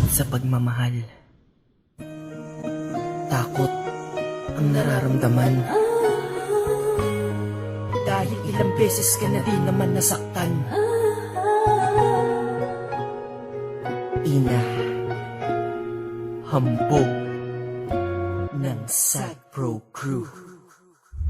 sa pagmamahal. Takot ang nararamdaman. Dahil ilang beses ka na din naman nasaktan. Ina, hambog ng Sad Pro Crew.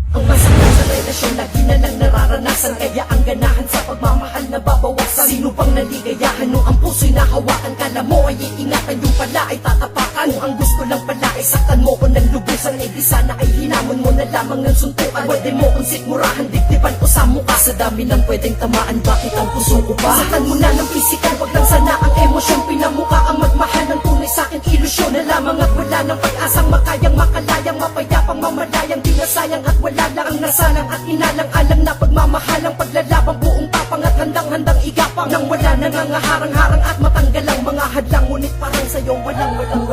Ang masakit sa relasyon, lagi na lang nararanasan. Kaya ang ganahan sa pagmamahal na babawasan. Sino bang naligayahan nung ang puso'y nahawakan? Kala mo ay iingatan, yung pala ay tatapakan. Kung ang gusto lang pala ay saktan mo ko ng lubusan, eh di sana ay hinamon mo na lamang ng suntukan. Pwede mo kong sikmurahan, dibdiban ko sa mukha. Sa dami ng pwedeng tamaan, bakit ang puso ko ba? Saktan mo na ng pisikal, wag lang sana ang emosyon. Pinamukha ang magmahal ng tunay sa'kin, ilusyon na lamang at wala ng pag-asang makayang makalayang, mapayapang mamalayang. Di nasayang at wala lang ang nasalang at inalang-alang na pagmamahalang, paglalabang buong tapang at handang-handang igapang. Nang wala nangangaharang-harang at matanggal ang mga hadlang, ngunit parang sa'yo wala lang.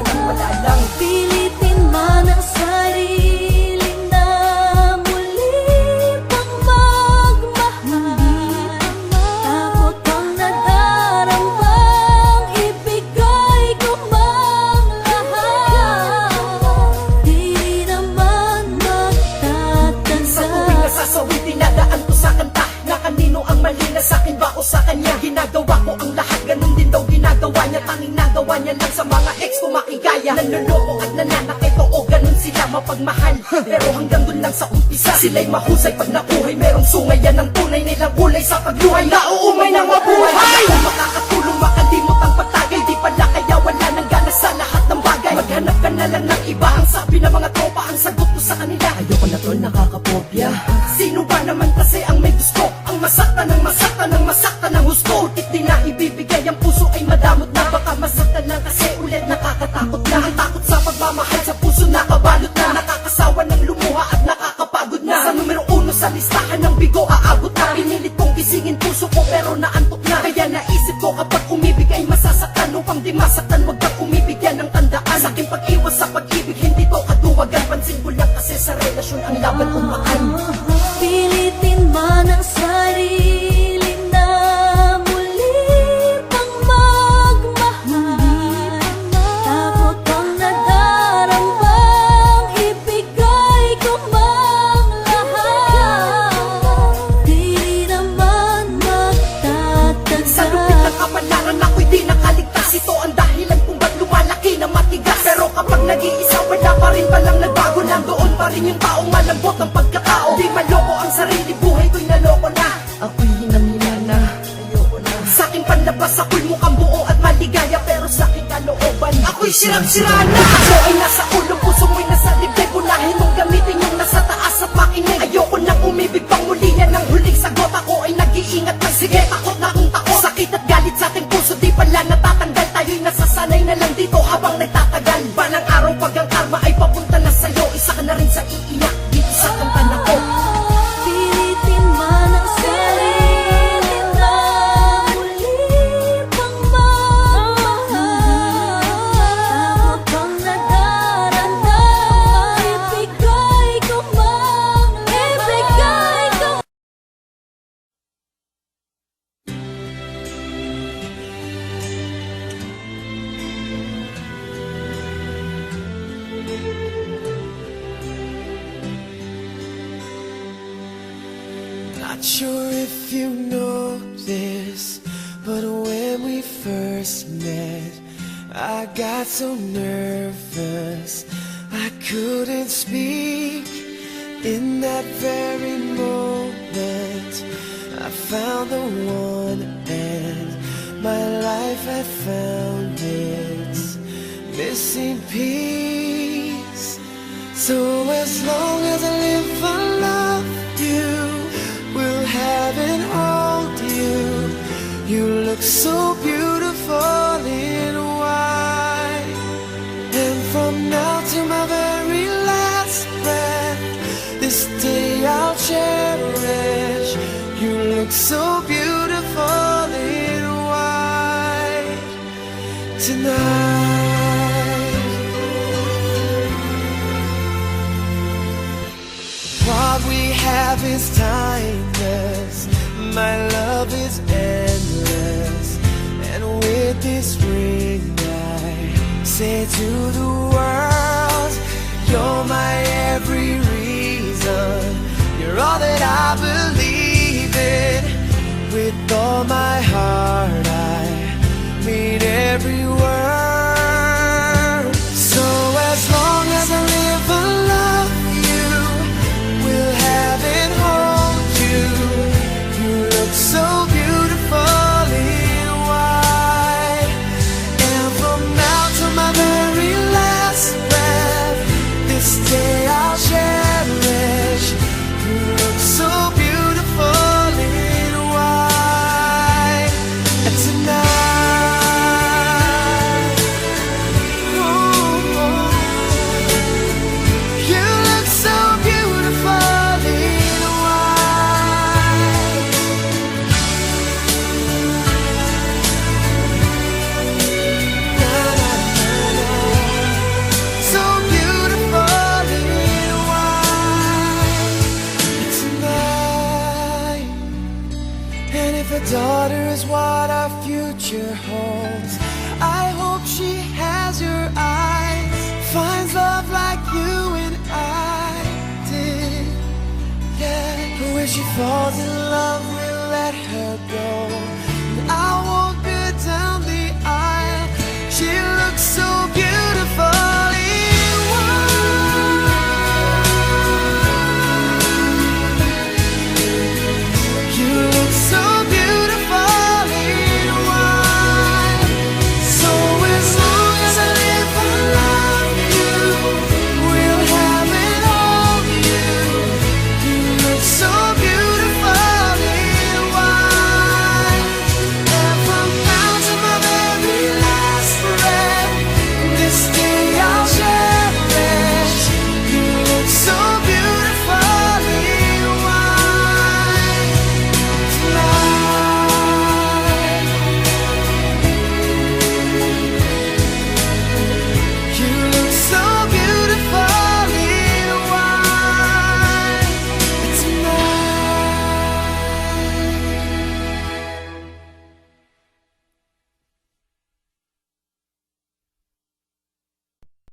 Pilitin man ang sarili na muli pang magmahal. Takot ang nadarambang, ibigay ko mang lahat. Di naman magtatanda. Sa tuwing nasasawi, dinadaan ko sa kanta na kanino ang mali, na sa'kin ba o sa kanya? Ginagawa ko ang lahat, ganun din daw ginagawa niya. Tanging nagawa niya lang sa mga ex ko makigaya. Nanloloko at nananakit, oo ganun sila mapagmahal. Pero hanggang dun lang sa umpisa, sila'y mahusay pag nakuhay. Merong sungay yan ang tunay nilang kulay sa pagluhay. Nauumay ng mabuhay. Kung makakatulong makalimot ang patagay, di pala kaya wala nang gana sa lahat ng bagay. Maghanap ka na lang ng iba, ang sabi ng mga tropa, ang sagot ko sa kanila. Ayoko na tol, nakakapobya. Sino ba naman kasi ang may gusto? Ang masaktan ng masaktan ng masaktan ng husto. Ulit din na ibibigay, ang puso ay madamot na. Baka masaktan lang kasi ulit nakakatakot na. Ang takot sa pagmamahal sa puso nakabalot na. Nakakasawa ng lumuha at nakakapagod na. Sa numero 1 sa listahan ng bigo aabot na. Pinilit kong gisingin puso ko pero naantok na. Kaya naisip ko kapag umibig ay masasaktan. Upang di masaktan wag kang umibig, yan ang tandaan. Sa aking pag-iwas sa pag-ibig hindi to kaduwagan. Pansin ko lang kasi sa relasyon ang laban umaan. Pilitin man ang sarili na muli pang magmahal. Takot ang nadarambang, ibigay ko mang lahat. Di naman magtatanda. Sa lupit ng kapalaran ako'y di nakaligtas. Ito ang dahilan kung ba't lumalaki na matigas. Pero kapag nag-iisa wala pa rin palang nagbago na. Doon pa rin yung taong malambot ang pagkatao. Di maloko ang sarili, buhay ko'y naloko na. Ako'y hinangina na, ayoko na. Sa aking panlabas ako'y mukhang buo at maligaya, pero sa aking kalooban ako'y sirang-sira na. Ako ay nasa ulo, puso mo'y nasa dibdib. Unahin mong gamitin yung nasa taas at makinig. Ayoko nang umibig pang muli, yan ang huling sagot. Ako ay nag-iingat ng sige, takot na kung takot. Sakit at galit sa ating puso di pala natatanggal. Tayo'y nasasanay na lang dito habang nagtatagal. Balang araw pag ang karma ay papunta na sa'yo, isa ka na rin sa iiyak dito sa kanta na ko. Pilitin man ang sarili na muli pang magmahal. Takot ang nadarandam, ibigay ko mang ibigay ko. Not sure if you know this, but when we first met, I got so nervous I couldn't speak. In that very moment, I found the one, and my life had found its missing piece. So as long as I live, I love you, will have and hold you. You look so beautiful in white, and from now to my very last breath, this day I'll cherish. You look so beautiful in white tonight. What we have is timeless, my love is endless, and with this ring I say to the world, you're my every reason. You're all that I believe in. With all my heart, I mean every word. So as long as I live, I love you. Will have and hold you. You look so beautiful in white. And from now to my very last breath, this day I'll cherish. You look so beautiful in white. And tonight, oh, you look so beautiful in white. Na, na, na, na. So beautiful in white tonight. And if a daughter is what our future holds, I hope she has your eyes, finds love like you and I did. Yeah, when she falls in